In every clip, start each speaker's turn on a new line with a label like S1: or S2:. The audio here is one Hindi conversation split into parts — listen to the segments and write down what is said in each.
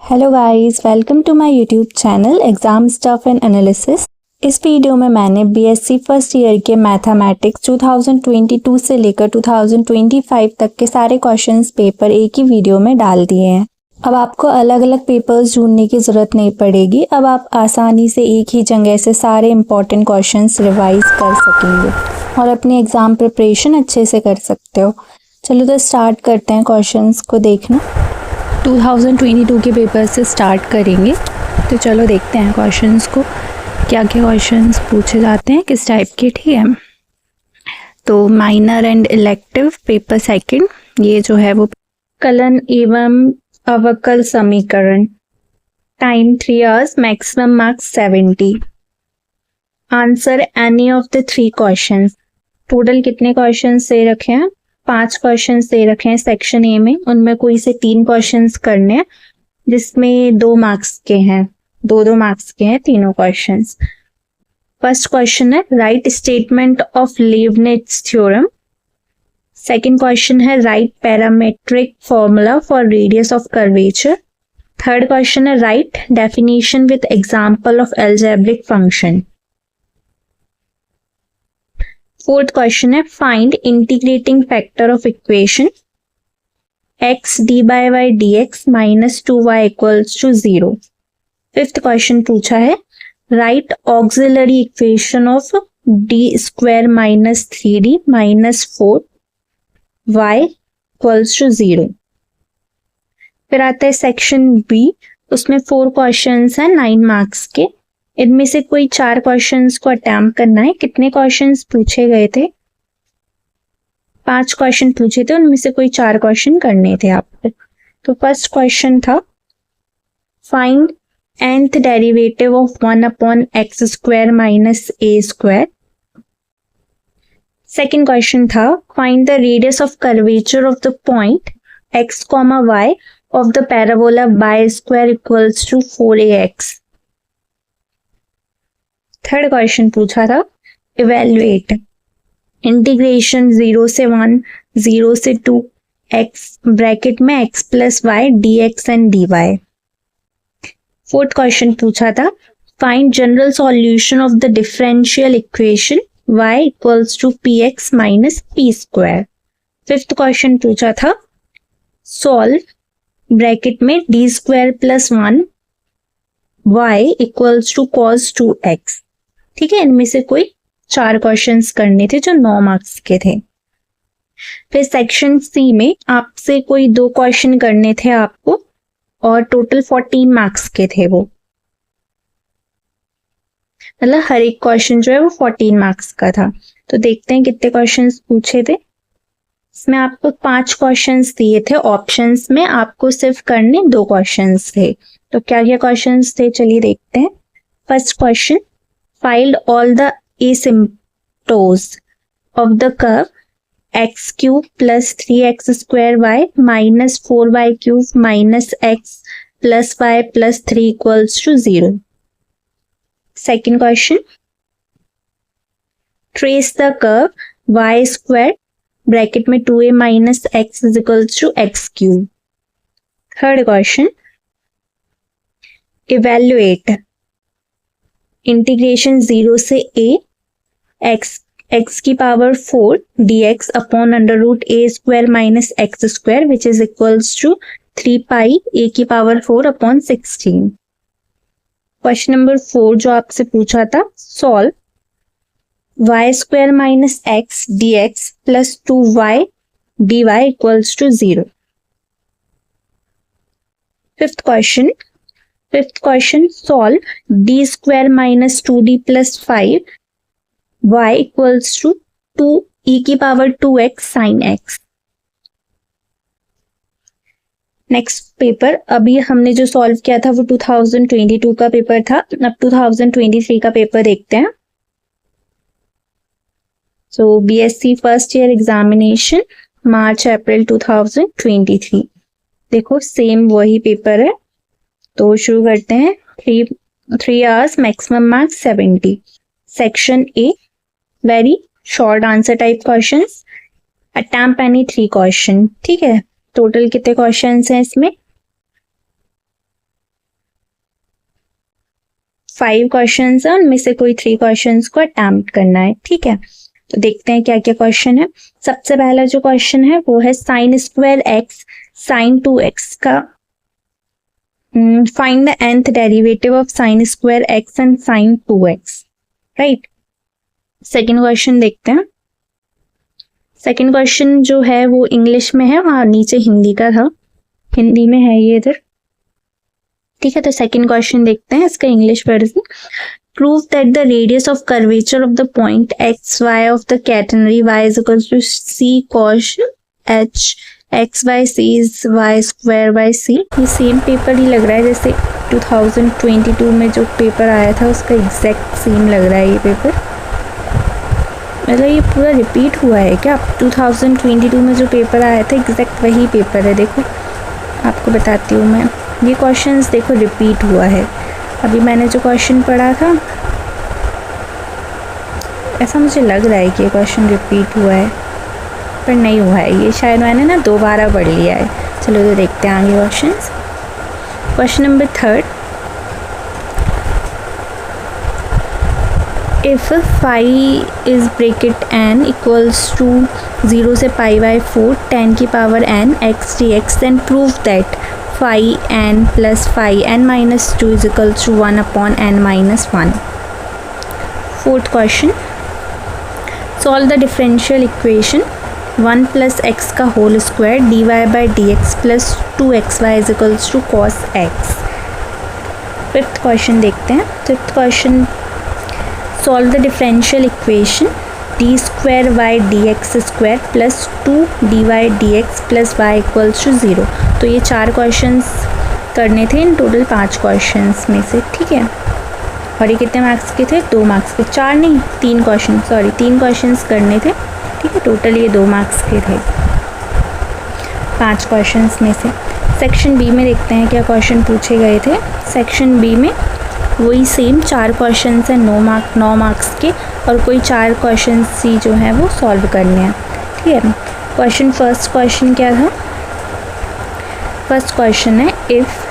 S1: Hello guys, welcome to my YouTube channel exam stuff and analysis. इस वीडियो में मैंने बीएससी फर्स्ट ईयर के मैथमेटिक्स 2022 से लेकर 2025 तक के सारे क्वेश्चंस पेपर एक ही वीडियो में डाल दिए हैं। अब आपको अलग अलग पेपर्स ढूंढने की ज़रूरत नहीं पड़ेगी। अब आप आसानी से एक ही जगह से सारे इम्पॉर्टेंट क्वेश्चंस रिवाइज कर सकेंगे और अपनी एग्ज़ाम प्रिपरेशन अच्छे से कर सकते हो। चलो तो स्टार्ट करते हैं क्वेश्चंस को देखना। 2022 के पेपर से स्टार्ट करेंगे, तो चलो देखते हैं क्वेश्चंस को, क्या क्या क्वेश्चंस पूछे जाते हैं, किस टाइप के। ठीक है, तो minor and elective paper second, ये जो है वो कलन एवं अवकल समीकरण, time 3 hours, maximum marks 70। Answer any of the 3 questions. Total कितने क्वेश्चंस दे रखे हैं? 5 क्वेश्चंस दे रखे हैं सेक्शन ए में, उनमें कोई से 3 क्वेश्चंस करने हैं, जिसमें 2 मार्क्स के हैं, 2-2 मार्क्स के हैं तीनों क्वेश्चंस। फर्स्ट क्वेश्चन है write statement of Leibniz theorem. Second question है write parametric formula for radius of curvature. Third question है write definition with example of algebraic function. Fourth question है find integrating factor of equation x d by y dx minus 2y equals to 0। Fifth question पूछा है right auxiliary equation of d square minus 3d minus 4y equals to 0। फिर आता है सेक्शन बी, उसमें 4 क्वेश्चंस हैं 9 मार्क्स के। इनमें से कोई 4 क्वेश्चंस को अटेम्प्ट करना है। कितने क्वेश्चंस पूछे गए थे? 5 क्वेश्चन पूछे थे, उनमें से कोई 4 क्वेश्चन करने थे आपको। तो फर्स्ट क्वेश्चन था find nth derivative of 1/x square minus a square. Second question था find the radius of curvature of the point x, y of the parabola y square equals to 4ax। Third question पूछा था इवेल्युएट इंटीग्रेशन 0 से 1, 0 से 2 x ब्रैकेट में x plus y dx and dy। Fourth question पूछा था find general solution of the differential equation y equals to px minus p square. Fifth question पूछा था सॉल्व ब्रैकेट में d square plus 1 y equals to cos 2x। ठीक है, इनमें से कोई 4 क्वेश्चंस करने थे जो 9 मार्क्स के थे। फिर सेक्शन सी में आपसे कोई 2 क्वेश्चन करने थे आपको, और टोटल 14 मार्क्स के थे वो, मतलब हर एक क्वेश्चन जो है वो 14 मार्क्स का था। तो देखते हैं कितने क्वेश्चंस पूछे थे। इसमें आपको 5 क्वेश्चंस दिए थे, ऑप्शंस में आपको सिर्फ करने 2 क्वेश्चंस थे। तो क्या क्या क्वेश्चंस थे, चलिए देखते हैं। First question find all the asymptotes of the curve x cube plus 3x square y minus 4y cube minus x plus y plus 3 equals to 0। Second question, trace the curve y square bracket में 2a minus x is equals to x cube। Third question, evaluate integration 0 से a x की power 4 dx upon under root a square minus x square which is equals to 3 pi a की पावर 4 अपॉन 16। क्वेश्चन नंबर 4 जो आपसे पूछा था solve y square minus x dx plus 2y dy equals to 0। Fifth question solve d square minus 2d plus 5 y equals to 2 e की power 2x sign x। Next paper, अभी हमने जो सॉल्व किया था वो 2022 का पेपर था। अब 2023 का पेपर देखते हैं। So BSc first year examination March April 2023। देखो सेम वही पेपर है, तो शुरू करते हैं। 3 hours, maximum marks 70। Section a very short answer type questions, attempt any 3 question. ठीक है, टोटल कितने क्वेश्चंस हैं इसमें? 5 क्वेश्चंस है, उनमें से कोई 3 क्वेश्चंस को अटेम्प्ट करना है, ठीक है। तो देखते हैं क्या क्या क्वेश्चन है। सबसे पहला जो क्वेश्चन है वो है sign square x sine 2x का find the nth derivative of sine square x and sine 2x, right. Second question देखते हैं। सेकेंड क्वेश्चन जो है वो इंग्लिश में है और नीचे हिंदी का था, हिंदी में है ये इधर, ठीक है। तो सेकेंड क्वेश्चन देखते हैं इसका English version. Prove that the radius of curvature of the point x y of the catenary y is equal to c cos h x by c is y square by c। ये सेम पेपर ही लग रहा है जैसे 2022 में जो पेपर आया था उसका एग्जैक्ट सेम लग रहा है ये पेपर। मतलब ये पूरा रिपीट हुआ है क्या? 2022 में जो पेपर आया था एग्जैक्ट वही पेपर है। देखो आपको बताती हूँ मैं, ये क्वेश्चंस देखो रिपीट हुआ है। अभी मैंने जो क्वेश्चन पढ़ा था ऐसा मुझे लग रहा है कि ये क्वेश्चन रिपीट हुआ है, पर नहीं हुआ है, ये शायद मैंने ना दोबारा पढ़ लिया है। चलो तो देखते हैं आगे questions. Question number 3, if phi is bracket n equals to 0 से pi by 4 10 की power n x dx, then prove that phi n plus phi n minus 2 is equal to 1 upon n minus 1। Fourth question, solve the differential equation 1 plus x का whole square dy by dx plus 2xy is equals to cos x। Fifth question देखते हैं। Fifth question, solve the differential equation d square y d x square plus 2 d y d x plus y equals to 0। तो ये 4 क्वेश्चंस करने थे इन टोटल 5 क्वेश्चंस में से, ठीक है। और ये कितने मार्क्स के थे? 2 मार्क्स के, 4 नहीं 3 क्वेश्चन, सॉरी 3 क्वेश्चंस करने थे, ठीक है। टोटल ये 2 मार्क्स के थे 5 क्वेश्चंस में से। सेक्शन बी में देखते हैं क्या क्वेश्चन पूछे गए थे। सेक्शन बी में वही सेम 4 क्वेश्चन है 9 मार्क्स के, और कोई 4 क्वेश्चन सी जो है वो सॉल्व करने हैं, ठीक है। क्वेश्चन फर्स्ट क्वेश्चन क्या था? फर्स्ट क्वेश्चन है if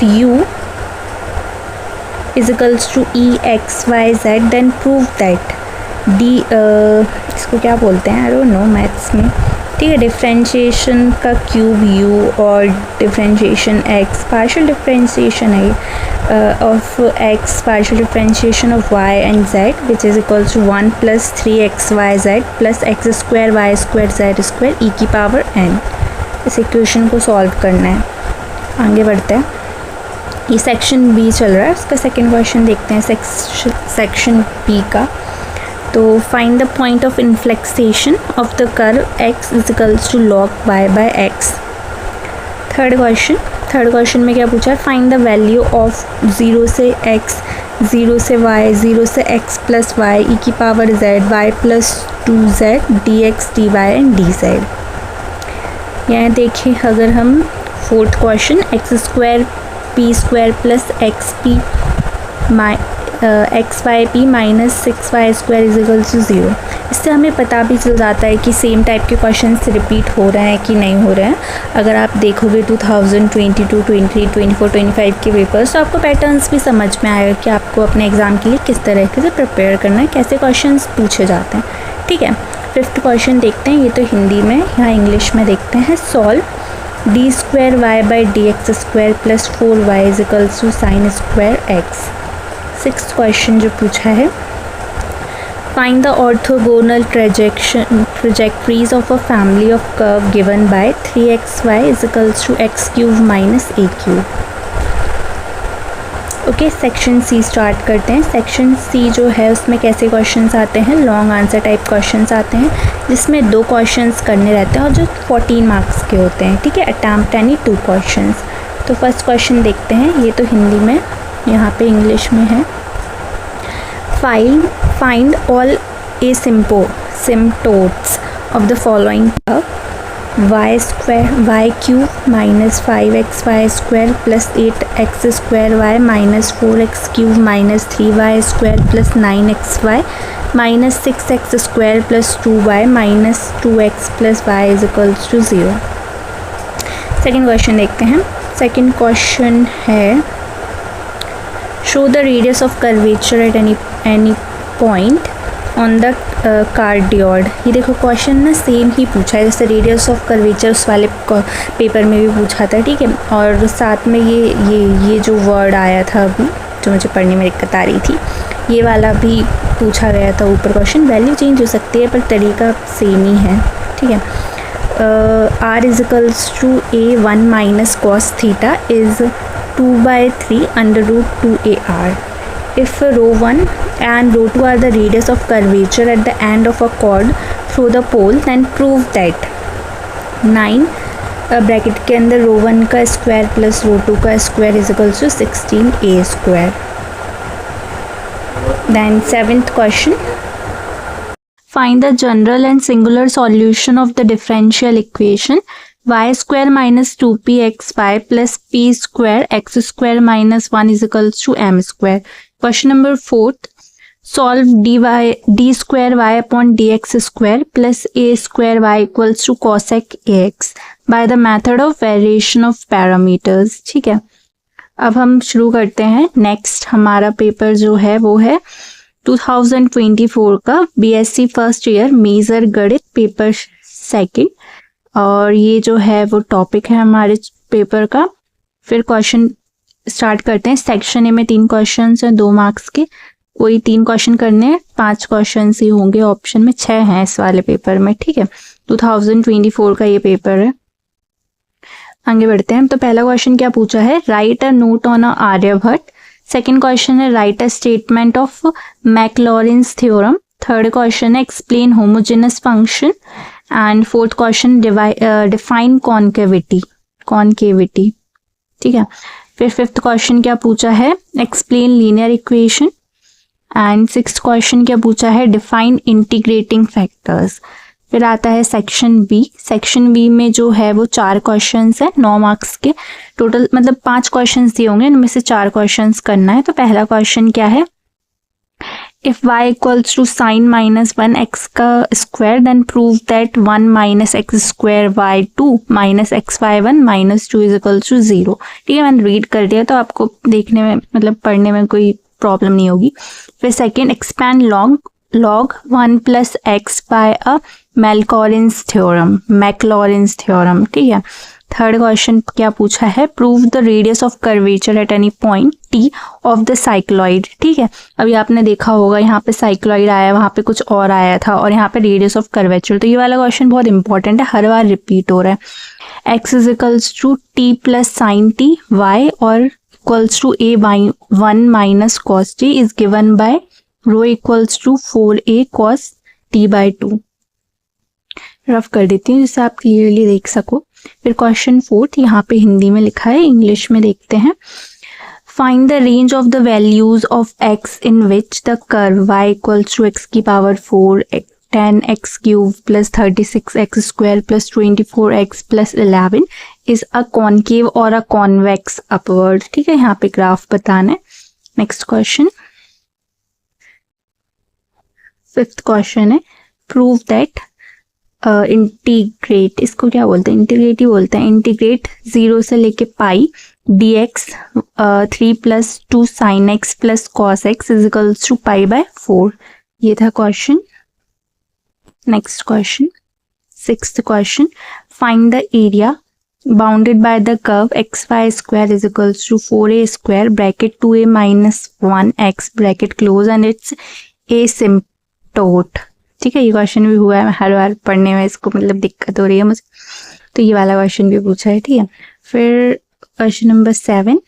S1: u is equals to e x y z then prove that d, इसको क्या बोलते हैं, आई डोंट नो मैथ्स में, ठीक है। डिफ्रेंशिएशन का क्यूब u और डिफ्रेंशिएशन x, पार्शियल डिफ्रेंशिएशन है of x, partial differentiation of y and z which is equal to 1 plus 3xyz plus x square y square z square e की पावर n। इस इक्वेशन को सॉल्व करना है। आगे बढ़ते हैं। ये सेक्शन बी चल रहा है, उसका सेकेंड क्वेश्चन देखते हैं सेक्शन बी का। तो find the point of inflection of the curve x is equals to log y by x। Third question में क्या पूछा है? फाइंड द वैल्यू ऑफ 0 से x, 0 से y, 0 से x प्लस y ई की power z, y plus 2z dx dy and dz। यहाँ देखिए अगर हम fourth question x square p square plus x p x y p minus 6y square is equal to 0, इससे हमें पता भी चल जाता है कि सेम टाइप के क्वेश्चंस रिपीट हो रहे हैं कि नहीं हो रहे हैं। अगर आप देखोगे 2022, 23, 24, 25 के पेपर्स तो आपको पैटर्न्स भी समझ में आएगा कि आपको अपने एग्ज़ाम के लिए किस तरीके से प्रिपेयर करना है, कैसे क्वेश्चंस पूछे जाते हैं, ठीक है। फिफ्थ क्वेश्चन देखते हैं, ये तो हिंदी में, यहाँ इंग्लिश में देखते हैं। Solve d square y by d x square plus 4y is equals to sine square x. Sixth question जो पूछा है, find the orthogonal trajectories of a family of curve given by 3xy is equals to x cube minus a cube. Okay, section C start करते हैं। सेक्शन सी जो है उसमें कैसे क्वेश्चंस आते हैं? लॉन्ग आंसर टाइप क्वेश्चंस आते हैं जिसमें 2 क्वेश्चंस करने रहते हैं और जो 14 मार्क्स के होते हैं, ठीक है। अटैम्प्ट यानी 2 क्वेश्चंस। तो फर्स्ट क्वेश्चन देखते हैं, ये तो हिंदी में, यहाँ पे इंग्लिश में है। Find all asymptotes of the following y square y cube minus 5xy square plus 8x square y minus 4x cube minus 3y square plus 9xy minus 6x square plus 2y minus 2x plus y is equals to 0। Second question देखते हैं। सेकेंड क्वेश्चन है show the radius of curvature at any point on the cardioid. ये देखो क्वेश्चन ना सेम ही पूछा है, जैसे रेडियस ऑफ कर्वेचर उस वाले पेपर में भी पूछा था, ठीक है। और साथ में ये जो वर्ड आया था अभी जो मुझे पढ़ने में दिक्कत आ रही थी, ये वाला भी पूछा गया था ऊपर क्वेश्चन। वैल्यू चेंज हो सकती है पर तरीका सेम ही है, ठीक है। R equals to A1 minus cos theta is 2/3 under root 2AR। If ρ1 and ρ2 are the radius of curvature at the end of a chord through the pole, then prove that 9 bracket के अंदर ρ1 का स्क्वायर प्लस ρ2 का square is equals to 16A square. Then 7th question, find the general and singular solution of the differential equation y square minus 2pxy plus p square x square minus 1 is equals to m square। Question number 4th, solve d square y upon dx square plus a square y equals to cosec ax by the method of variation of parameters। ठीक है, अब हम शुरू करते हैं। नेक्स्ट हमारा पेपर जो है वो है 2024 का बीएससी फर्स्ट ईयर मेजर गणित पेपर सेकंड, और ये जो है वो टॉपिक है हमारे पेपर का। फिर क्वेश्चन स्टार्ट करते हैं। सेक्शन ए में 3 क्वेश्चन हैं 2 मार्क्स के, वही 3 क्वेश्चन करने हैं, 5 क्वेश्चन ही होंगे, ऑप्शन में 6 हैं इस वाले पेपर में, ठीक है। 2024 का ये पेपर है। आगे बढ़ते हैं। तो पहला क्वेश्चन क्या पूछा है, write a note on a Aryabhatta. Second question है write a statement of Maclaurin's theorem. Third question है explain homogeneous function, and fourth question define concavity, ठीक है। फिर 5th क्वेश्चन क्या पूछा है, explain linear equation, and 6th question क्या पूछा है, डिफाइन इंटीग्रेटिंग फैक्टर्स। फिर आता है सेक्शन बी। सेक्शन बी में जो है वो 4 क्वेश्चंस है 9 मार्क्स के टोटल, मतलब 5 क्वेश्चंस दिए होंगे, इनमें से 4 क्वेश्चंस करना है। तो पहला क्वेश्चन क्या है, if y equals to sine minus 1 x का square then prove that 1 minus x square y 2 minus x y 1 minus 2 is equals to 0। ठीक है, मैंने रीड कर दिया तो आपको देखने में मतलब पढ़ने में कोई प्रॉब्लम नहीं होगी। फिर second, expand log 1 plus x by a Maclaurin's theorem, ठीक है। थर्ड क्वेश्चन क्या पूछा है, prove the radius of curvature at any point t of the cycloid. ठीक है, अभी आपने देखा होगा यहाँ पे साइक्लॉइड आया, वहाँ पे कुछ और आया था, और यहाँ पे रेडियस ऑफ कर्वेचर। तो ये वाला क्वेश्चन बहुत इंपॉर्टेंट है, हर बार रिपीट हो रहा है। X is equals to t plus sine t y और equals to a by 1 minus cos t is given by rho equals to 4a cos t by 2। Rough कर देती हूँ जिससे आप क्लियरली देख सको। फिर क्वेश्चन 4 यहाँ पे हिंदी में लिखा है, इंग्लिश में देखते हैं। Find the range of the values of x in which the curve y equals to x की power 4 10x cube plus 36x square plus 24x plus 11 is a concave और अ कॉन्वेक्स अपवर्ड। ठीक है, यहाँ पे ग्राफ बताना है। नेक्स्ट क्वेश्चन, 5th क्वेश्चन है, प्रूव दैट इंटीग्रेट, इसको क्या बोलते हैं, इंटीग्रेट ही बोलते हैं, इंटीग्रेट 0 से लेके pi dx 3 plus 2 sine x plus cos x is equals to pi by 4। ये था question. Next question, 6th question, find the area bounded by the curve x y square is equals to 4a square bracket 2a minus 1x bracket close and its asymptote. ठीक है, ये क्वेश्चन भी हुआ है, हर बार पढ़ने में इसको मतलब दिक्कत हो रही है मुझे, तो ये वाला क्वेश्चन भी पूछा है। ठीक है, फिर question number 7,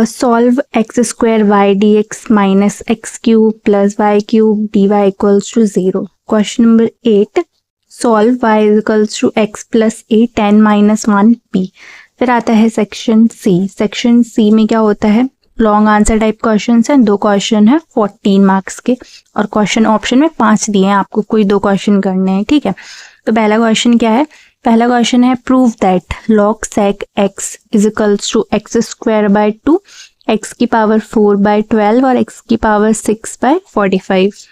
S1: solve x square y d x minus x cube plus y cube d y equals to 0। Question number 8, solve y equals to x plus a 10 minus 1 p. फिर आता है सेक्शन सी। सेक्शन सी में क्या होता है, लॉन्ग आंसर टाइप क्वेश्चन है, 2 क्वेश्चन है 14 मार्क्स के, और क्वेश्चन ऑप्शन में 5 दिए हैं, आपको कोई 2 क्वेश्चन करने हैं। ठीक है, तो पहला क्वेश्चन क्या है, पहला क्वेश्चन है prove that log sec x is equals to x square by 2 x की पावर 4 बाय 12 और एक्स की पावर 6 बाय 45।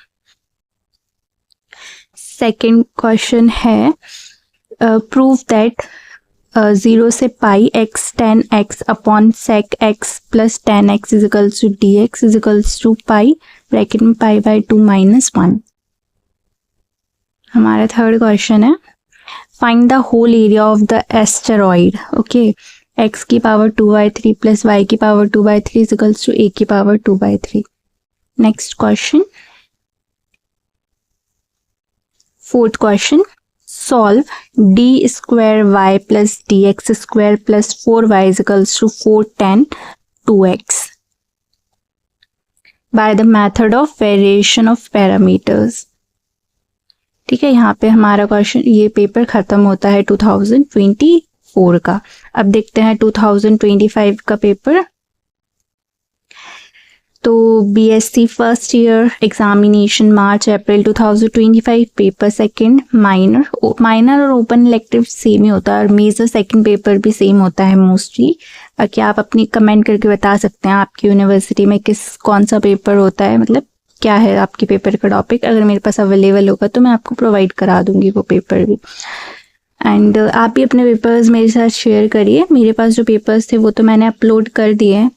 S1: सेकेंड क्वेश्चन है प्रूव दैट 0 से pi x tan x upon sec x plus tan x is equals to d x is equals to pi bracket में पाई बाई 2 माइनस 1। हमारा थर्ड क्वेश्चन है find the whole area of the asteroid. Okay, x की पावर 2/3 प्लस y की power 2/3 is equals to a की power 2/3। Next question, fourth question, solve d square y plus dx square plus 4y is equals to 4 tan 2x by the method of variation of parameters। ठीक है, यहाँ पे हमारा क्वेश्चन, ये पेपर खत्म होता है 2024 का। अब देखते हैं 2025 का पेपर। तो BSc first year examination March April 2025, paper second minor और ओपन इलेक्टिव सेम ही होता है और मेजर सेकंड पेपर भी सेम होता है मोस्टली। बाकी आप अपनी कमेंट करके बता सकते हैं आपकी यूनिवर्सिटी में कौन सा पेपर होता है, मतलब क्या है आपके पेपर का टॉपिक। अगर मेरे पास अवेलेबल होगा तो मैं आपको प्रोवाइड करा दूंगी वो पेपर भी। एंड आप भी अपने पेपर्स मेरे साथ शेयर करिए। मेरे पास जो पेपर्स थे वो तो मैंने अपलोड कर दिए हैं,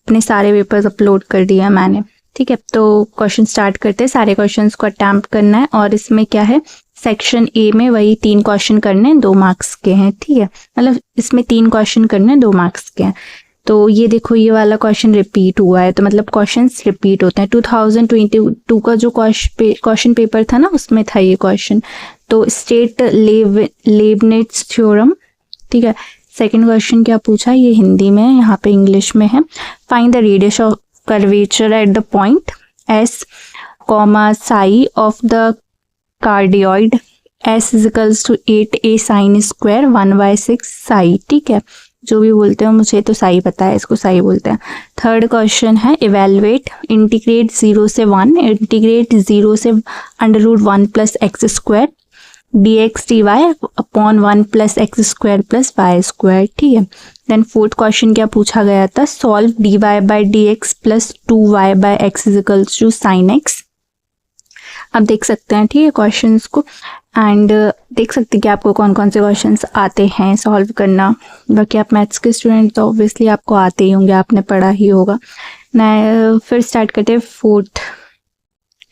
S1: अपने सारे पेपर्स अपलोड कर दिया मैंने। ठीक है, तो क्वेश्चन स्टार्ट करते हैं। सारे क्वेश्चंस को अटेम्प्ट करना है और इसमें क्या है, सेक्शन ए में वही 3 क्वेश्चन करने हैं, 2 मार्क्स के हैं। ठीक है, मतलब इसमें 3 क्वेश्चन करने हैं, 2 मार्क्स के हैं। तो ये देखो, ये वाला क्वेश्चन रिपीट हुआ है, तो मतलब क्वेश्चंस रिपीट होते हैं। 2022 का जो क्वेश्चन पेपर था ना, उसमें था ये क्वेश्चन। तो स्टेट लेबनिट्ज थ्योरम। ठीक है, सेकंड क्वेश्चन क्या पूछा, ये हिंदी में है, यहाँ पे इंग्लिश में है। Find the radius of curvature at the point s comma psi of the cardioid s is equals to 8a sine square 1/6 psi. ठीक है, जो भी बोलते हो, मुझे तो साई पता है, इसको साई बोलते हैं। थर्ड क्वेश्चन है इवेलुएट इंटीग्रेट 0 से 1 इंटीग्रेट 0 से √1 plus x square dx dy upon 1 plus x square plus y square. ठीक है, देन फोर्थ क्वेश्चन क्या पूछा गया था, solve dy by dx plus 2y by x is equals to sine x। अब देख सकते हैं, ठीक है, क्वेश्चंस को, एंड देख सकते हैं कि आपको कौन कौन से क्वेश्चंस आते हैं सॉल्व करना। बाकी आप मैथ्स के स्टूडेंट तो ऑब्वियसली आपको आते ही होंगे, आपने पढ़ा ही होगा ना। फिर स्टार्ट करते हैं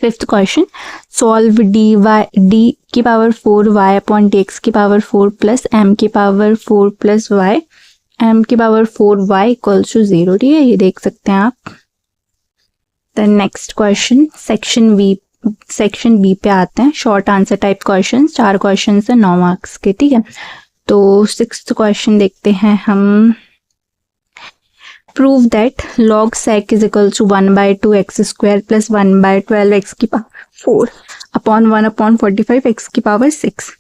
S1: फिफ्थ क्वेश्चन, सॉल्व डी की पावर 4y अपॉन dx की पावर 4 प्लस m की पावर 4 प्लस y m की पावर 4y इक्वल्स टू 0। ठीक है, ये देख सकते हैं आप। The next question section B पे आते हैं, short answer type question. 4 question है 9 मार्क्स के। ठीक है, तो 6th क्वेश्चन देखते हैं हम। Prove that log sec is equal to 1/2 x square plus 1/12 x की पावर 4 अपॉन 1 अपॉन 45 एक्स की पावर 6।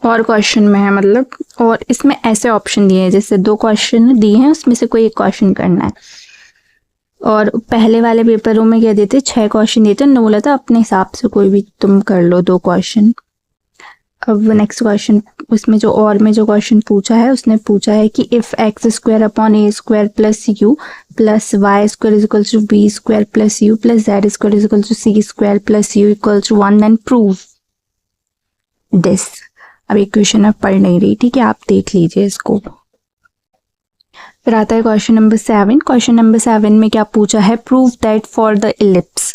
S1: और क्वेश्चन में है, मतलब, और इसमें ऐसे ऑप्शन दिए हैं, जैसे 2 क्वेश्चन दिए हैं, उसमें से कोई एक क्वेश्चन करना है। और पहले वाले पेपरों में क्या देते, 6 क्वेश्चन देते, उन्होंने बोला था अपने हिसाब से कोई भी तुम कर लो 2 क्वेश्चन। अब नेक्स्ट क्वेश्चन, उसमें जो क्वेश्चन पूछा है, उसने पूछा है कि if x square upon a square plus u plus y square is equal to b square plus u plus z square is equal to c square plus u equal to 1 then prove this. अब एक क्वेश्चन अब पढ़ नहीं रही, ठीक है, आप देख लीजिए इसको। फिर आता है क्वेश्चन नंबर 7। क्वेश्चन नंबर 7 में क्या पूछा है, prove that for the ellipse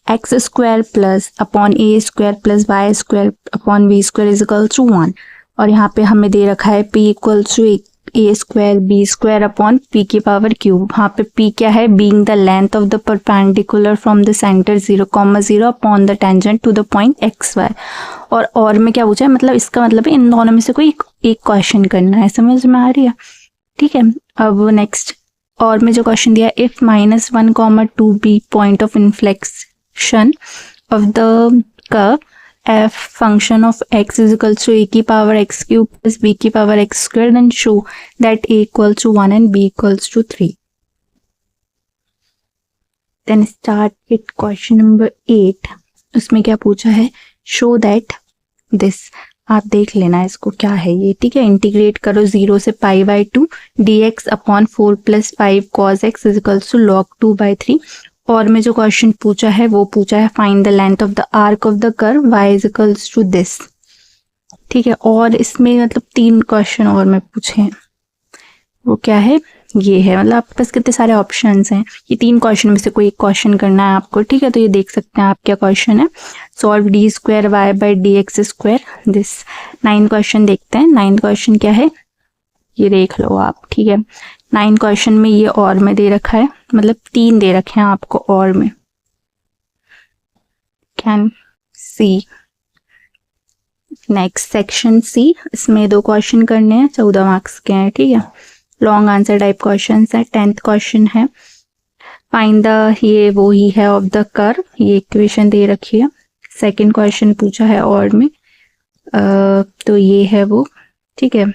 S1: x square plus upon a square plus y square upon b square is equal to 1। और यहाँ पे हमें दे रखा है p equal to a square b square upon p की पावर क्यूब। यहाँ पे p क्या है, being the length of the perpendicular from the centre 0,0 upon the tangent to the point x y. और में क्या पूछा है, मतलब इसका मतलब है इन दोनों में से कोई एक क्वेश्चन करना है, समझ में आ रही है। ठीक है, अब नेक्स्ट और में जो क्वेश्चन दिया, if -1,2 be point of inflection of the curve f function of x is equal to a की power x cube plus b की power x square, then show that a equals to 1 and b equals to 3. Then start with question number 8. उसमें क्या पूछा है, show that this, आप देख लेना इसको क्या है ये। ठीक है, इंटीग्रेट करो 0 से π/2 dx upon 4 plus 5 cos x is equals to log 2/3। और में जो क्वेश्चन पूछा है वो पूछा है find the length of the arc of the curve y is equals to this. ठीक है। और इसमें मतलब 3 क्वेश्चन और मैं पूछे हैं, वो क्या है, ये है। मतलब आपके पास कितने सारे ऑप्शंस हैं, ये 3 क्वेश्चन में से कोई एक क्वेश्चन करना है आपको, ठीक है। तो ये देख सकते हैं आप क्या क्वेश्चन है, solve d square y by d x square this. 9 question देखते हैं। 9 क्वेश्चन क्या है ये देख लो आप, ठीक है। 9 क्वेश्चन में ये और में दे रखा है, मतलब 3 दे रखे हैं आपको और में, can see. Next section C, इसमें 2 क्वेश्चन करने हैं, 14 मार्क्स के हैं, ठीक है। लॉन्ग आंसर टाइप क्वेश्चन है। 10th क्वेश्चन है, फाइंड द, ये वो ही है, ऑफ द कर्व, ये इक्वेशन दे रखी है। सेकंड क्वेश्चन पूछा है और में, तो ये है वो, ठीक है,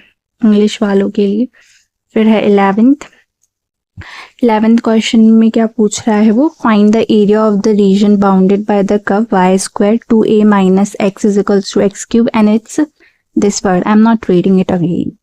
S1: इंग्लिश वालों के लिए। फिर है 11th क्वेश्चन में क्या पूछ रहा है वो, find the area of the region bounded by the curve y square 2a minus x is equals to x cube and it's this word, I am not reading it again.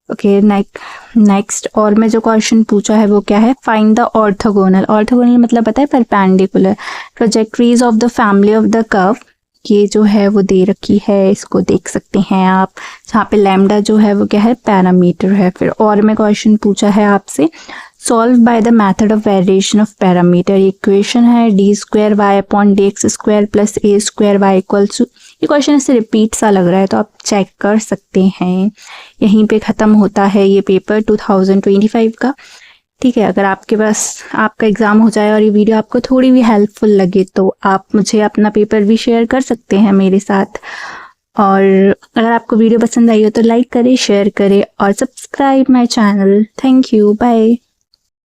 S1: Okay, next और में जो क्वेश्चन पूछा है वो क्या है, फाइंड द ऑर्थोगोनल। ऑर्थोगोनल मतलब पता है, perpendicular trajectories of the family of the curve. ये जो है वो दे रखी है, इसको देख सकते हैं आप, जहाँ पे लैम्डा जो है वो क्या है, पैरामीटर है। फिर और में क्वेश्चन पूछा है आपसे, solve by the method of variation of parameter. Equation है d square y upon d x square plus a square y equals to, ये क्वेश्चन ऐसे रिपीट सा लग रहा है तो आप चेक कर सकते हैं। यहीं पे ख़त्म होता है ये पेपर 2025 का, ठीक है। अगर आपके पास आपका एग्ज़ाम हो जाए और ये वीडियो आपको थोड़ी भी हेल्पफुल लगे तो आप मुझे अपना पेपर भी शेयर कर सकते हैं मेरे साथ। और अगर आपको वीडियो पसंद आई हो तो लाइक करें, शेयर करें और subscribe my channel. Thank you, bye.